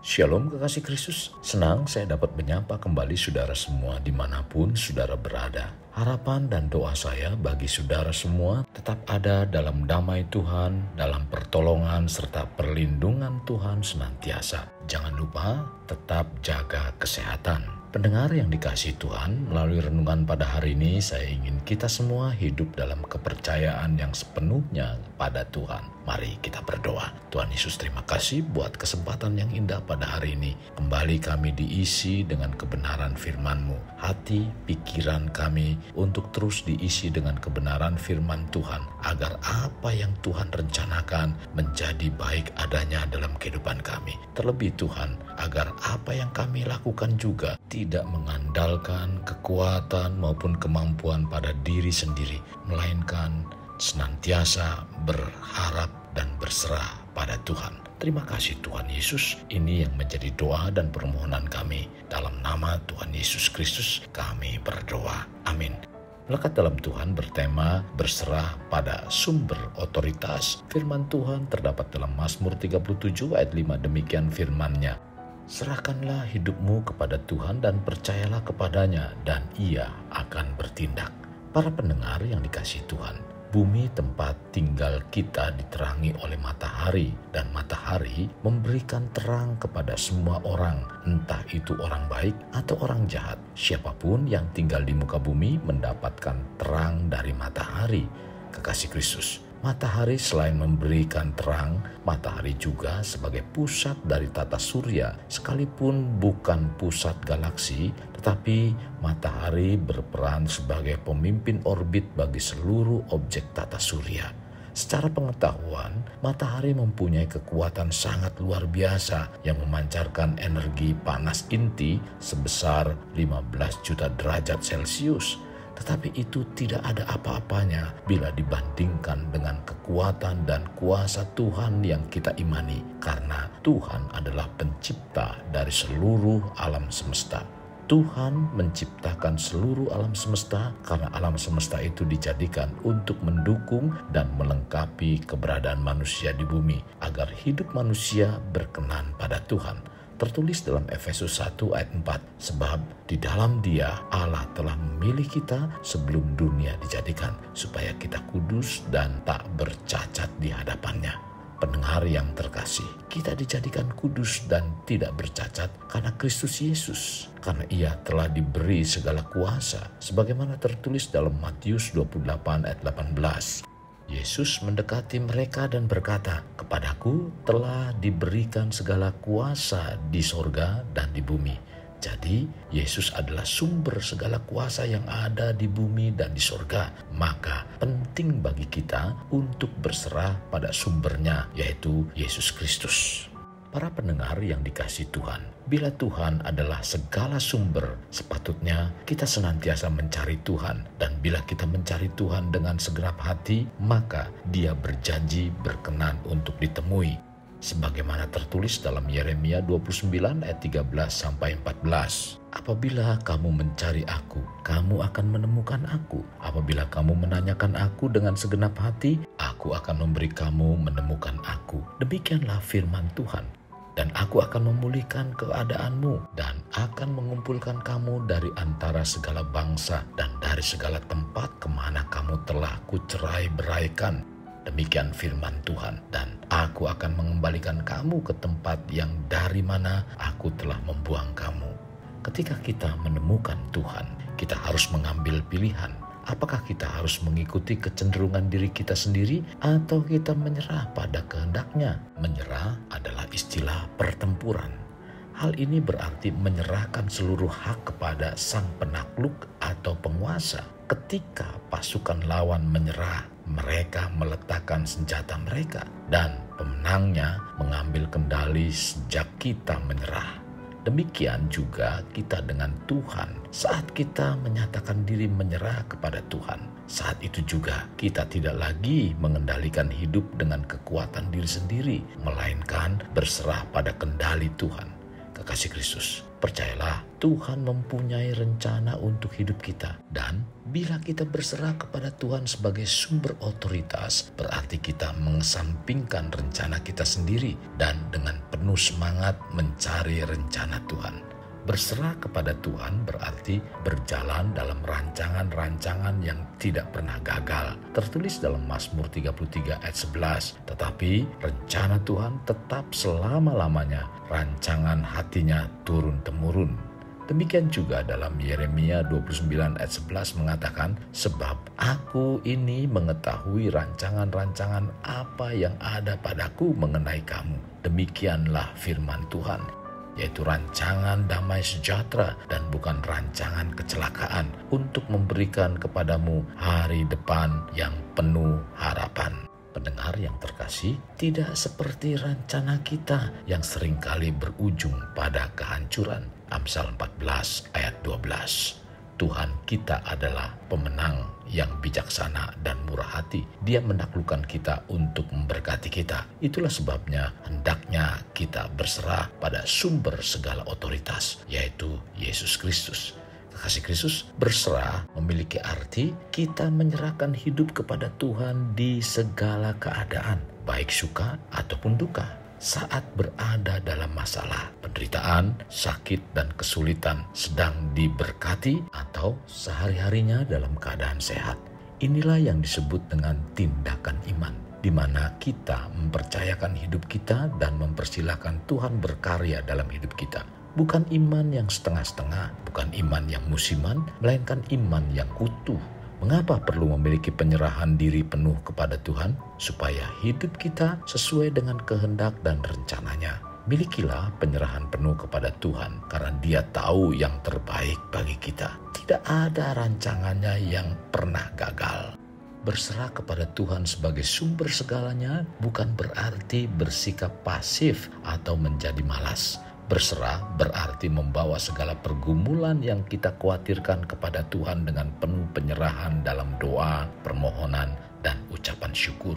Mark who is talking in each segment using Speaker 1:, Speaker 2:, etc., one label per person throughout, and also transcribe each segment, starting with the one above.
Speaker 1: Shalom kekasih Kristus, senang saya dapat menyapa kembali saudara semua dimanapun saudara berada. Harapan dan doa saya bagi saudara semua tetap ada dalam damai Tuhan, dalam pertolongan serta perlindungan Tuhan senantiasa. Jangan lupa tetap jaga kesehatan. Pendengar yang dikasihi Tuhan, melalui renungan pada hari ini saya ingin kita semua hidup dalam kepercayaan yang sepenuhnya pada Tuhan. Mari kita berdoa. Tuhan Yesus, terima kasih buat kesempatan yang indah pada hari ini. Kembali kami diisi dengan kebenaran firman-Mu. Hati, pikiran kami untuk terus diisi dengan kebenaran firman Tuhan, agar apa yang Tuhan rencanakan menjadi baik adanya dalam kehidupan kami. Terlebih Tuhan, agar apa yang kami lakukan juga tidak mengandalkan kekuatan maupun kemampuan pada diri sendiri, melainkan senantiasa berharap dan berserah pada Tuhan. Terima kasih Tuhan Yesus. Ini yang menjadi doa dan permohonan kami. Dalam nama Tuhan Yesus Kristus kami berdoa. Amin. Melekat dalam Tuhan bertema berserah pada sumber otoritas. Firman Tuhan terdapat dalam Mazmur 37 ayat 5. Demikian firman-Nya. Serahkanlah hidupmu kepada Tuhan dan percayalah kepadanya, dan Ia akan bertindak. Para pendengar yang dikasihi Tuhan, bumi tempat tinggal kita diterangi oleh matahari, dan matahari memberikan terang kepada semua orang, entah itu orang baik atau orang jahat. Siapapun yang tinggal di muka bumi mendapatkan terang dari matahari. Kekasih Kristus, matahari selain memberikan terang, matahari juga sebagai pusat dari tata surya. Sekalipun bukan pusat galaksi, tetapi matahari berperan sebagai pemimpin orbit bagi seluruh objek tata surya. Secara pengetahuan, matahari mempunyai kekuatan sangat luar biasa yang memancarkan energi panas inti sebesar 15 juta derajat Celcius. Tetapi itu tidak ada apa-apanya bila dibandingkan dengan kekuatan dan kuasa Tuhan yang kita imani. Karena Tuhan adalah pencipta dari seluruh alam semesta. Tuhan menciptakan seluruh alam semesta karena alam semesta itu dijadikan untuk mendukung dan melengkapi keberadaan manusia di bumi, agar hidup manusia berkenan pada Tuhan. Tertulis dalam Efesus 1 ayat 4, sebab di dalam Dia Allah telah memilih kita sebelum dunia dijadikan, supaya kita kudus dan tak bercacat di hadapannya. Pendengar yang terkasih, kita dijadikan kudus dan tidak bercacat karena Kristus Yesus, karena Ia telah diberi segala kuasa, sebagaimana tertulis dalam Matius 28 ayat 18. Yesus mendekati mereka dan berkata, "Kepadaku telah diberikan segala kuasa di sorga dan di bumi." Jadi, Yesus adalah sumber segala kuasa yang ada di bumi dan di sorga. Maka penting bagi kita untuk berserah pada sumbernya, yaitu Yesus Kristus. Para pendengar yang dikasihi Tuhan, bila Tuhan adalah segala sumber, sepatutnya kita senantiasa mencari Tuhan. Dan bila kita mencari Tuhan dengan segenap hati, maka Dia berjanji berkenan untuk ditemui. Sebagaimana tertulis dalam Yeremia 29 ayat 13-14. Apabila kamu mencari aku, kamu akan menemukan aku. Apabila kamu menanyakan aku dengan segenap hati, aku akan memberi kamu menemukan aku. Demikianlah firman Tuhan. Dan aku akan memulihkan keadaanmu dan akan mengumpulkan kamu dari antara segala bangsa dan dari segala tempat kemana kamu telah kucerai-beraikan. Demikian firman Tuhan. Dan aku akan mengembalikan kamu ke tempat yang dari mana aku telah membuang kamu. Ketika kita menemukan Tuhan, kita harus mengambil pilihan. Apakah kita harus mengikuti kecenderungan diri kita sendiri atau kita menyerah pada kehendak-Nya? Menyerah adalah istilah pertempuran. Hal ini berarti menyerahkan seluruh hak kepada sang penakluk atau penguasa. Ketika pasukan lawan menyerah, mereka meletakkan senjata mereka dan pemenangnya mengambil kendali sejak kita menyerah. Demikian juga kita dengan Tuhan. Saat kita menyatakan diri menyerah kepada Tuhan, saat itu juga kita tidak lagi mengendalikan hidup dengan kekuatan diri sendiri, melainkan berserah pada kendali Tuhan. Kekasih Kristus, Percayalah, Tuhan mempunyai rencana untuk hidup kita. Dan bila kita berserah kepada Tuhan sebagai sumber otoritas, berarti kita mengesampingkan rencana kita sendiri dan dengan penuh semangat mencari rencana Tuhan. Berserah kepada Tuhan berarti berjalan dalam rancangan-rancangan yang tidak pernah gagal. Tertulis dalam Mazmur 33 ayat 11. Tetapi rencana Tuhan tetap selama-lamanya. Rancangan hatinya turun-temurun. Demikian juga dalam Yeremia 29 ayat 11 mengatakan, sebab aku ini mengetahui rancangan-rancangan apa yang ada padaku mengenai kamu. Demikianlah firman Tuhan, yaitu rancangan damai sejahtera dan bukan rancangan kecelakaan, untuk memberikan kepadamu hari depan yang penuh harapan. Pendengar yang terkasih, tidak seperti rencana kita yang seringkali berujung pada kehancuran. Amsal 14 ayat 12. Tuhan kita adalah pemenang yang bijaksana dan murah hati. Dia menaklukkan kita untuk memberkati kita. Itulah sebabnya hendaknya kita berserah pada sumber segala otoritas, yaitu Yesus Kristus. Kekasih Kristus, berserah memiliki arti kita menyerahkan hidup kepada Tuhan di segala keadaan, baik suka ataupun duka. Saat berada dalam masalah, penderitaan, sakit, dan kesulitan, sedang diberkati atau sehari-harinya dalam keadaan sehat. Inilah yang disebut dengan tindakan iman, di mana kita mempercayakan hidup kita dan mempersilahkan Tuhan berkarya dalam hidup kita. Bukan iman yang setengah-setengah, bukan iman yang musiman, melainkan iman yang utuh. Mengapa perlu memiliki penyerahan diri penuh kepada Tuhan? Supaya hidup kita sesuai dengan kehendak dan rencananya. Milikilah penyerahan penuh kepada Tuhan, karena Dia tahu yang terbaik bagi kita. Tidak ada rancangannya yang pernah gagal. Berserah kepada Tuhan sebagai sumber segalanya bukan berarti bersikap pasif atau menjadi malas. Berserah berarti membawa segala pergumulan yang kita khawatirkan kepada Tuhan dengan penuh penyerahan dalam doa, permohonan, dan ucapan syukur.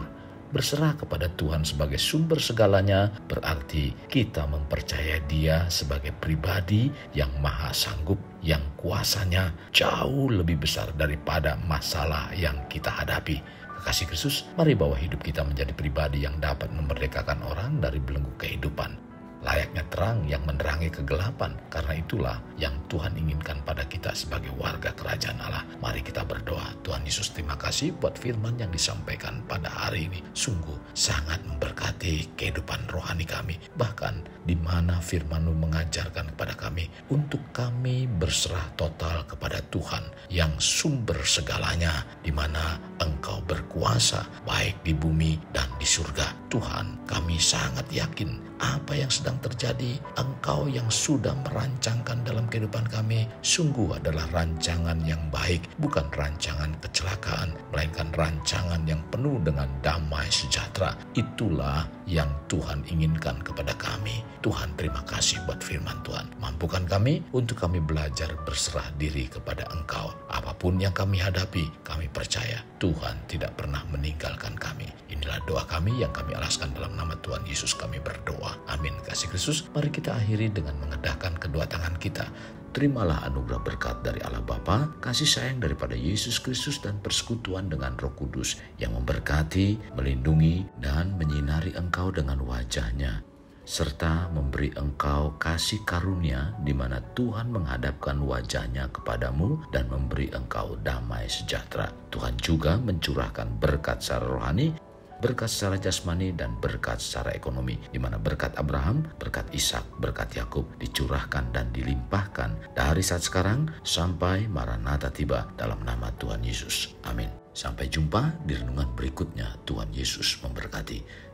Speaker 1: Berserah kepada Tuhan sebagai sumber segalanya berarti kita mempercayai Dia sebagai pribadi yang maha sanggup, yang kuasanya jauh lebih besar daripada masalah yang kita hadapi. Kekasih Kristus, mari bawa hidup kita menjadi pribadi yang dapat memerdekakan orang dari belenggu kehidupan. Layaknya terang yang menerangi kegelapan, karena itulah yang Tuhan inginkan pada kita sebagai warga kerajaan Allah. Mari kita berdoa. Tuhan Yesus, terima kasih buat firman yang disampaikan pada hari ini. Sungguh sangat memberkati kehidupan rohani kami. Bahkan di mana firman-Mu mengajarkan kepada kami untuk kami berserah total kepada Tuhan yang sumber segalanya, di mana Engkau berkuasa baik di bumi dan di surga. Tuhan, kami sangat yakin apa yang sedang terjadi, Engkau yang sudah merancangkan dalam kehidupan kami sungguh adalah rancangan yang baik, bukan rancangan kecelakaan, melainkan rancangan yang penuh dengan damai sejahtera. Itulah yang Tuhan inginkan kepada kami. Tuhan, terima kasih buat firman Tuhan. Mampukan kami untuk kami belajar berserah diri kepada Engkau. Apapun yang kami hadapi, kami percaya Tuhan tidak pernah meninggalkan kami. Inilah doa kami yang kami alaskan dalam nama Tuhan Yesus kami berdoa. Amin. Kasih Kristus, mari kita akhiri dengan mengedahkan kedua tangan kita. Terimalah anugerah berkat dari Allah Bapa, kasih sayang daripada Yesus Kristus, dan persekutuan dengan Roh Kudus yang memberkati, melindungi, dan menyinari engkau dengan wajah-Nya, serta memberi engkau kasih karunia di mana Tuhan menghadapkan wajah-Nya kepadamu dan memberi engkau damai sejahtera. Tuhan juga mencurahkan berkat secara rohani, berkat secara jasmani, dan berkat secara ekonomi, di mana berkat Abraham, berkat Ishak, berkat Yakub dicurahkan dan dilimpahkan dari saat sekarang sampai Maranatha tiba dalam nama Tuhan Yesus. Amin. Sampai jumpa di renungan berikutnya. Tuhan Yesus memberkati.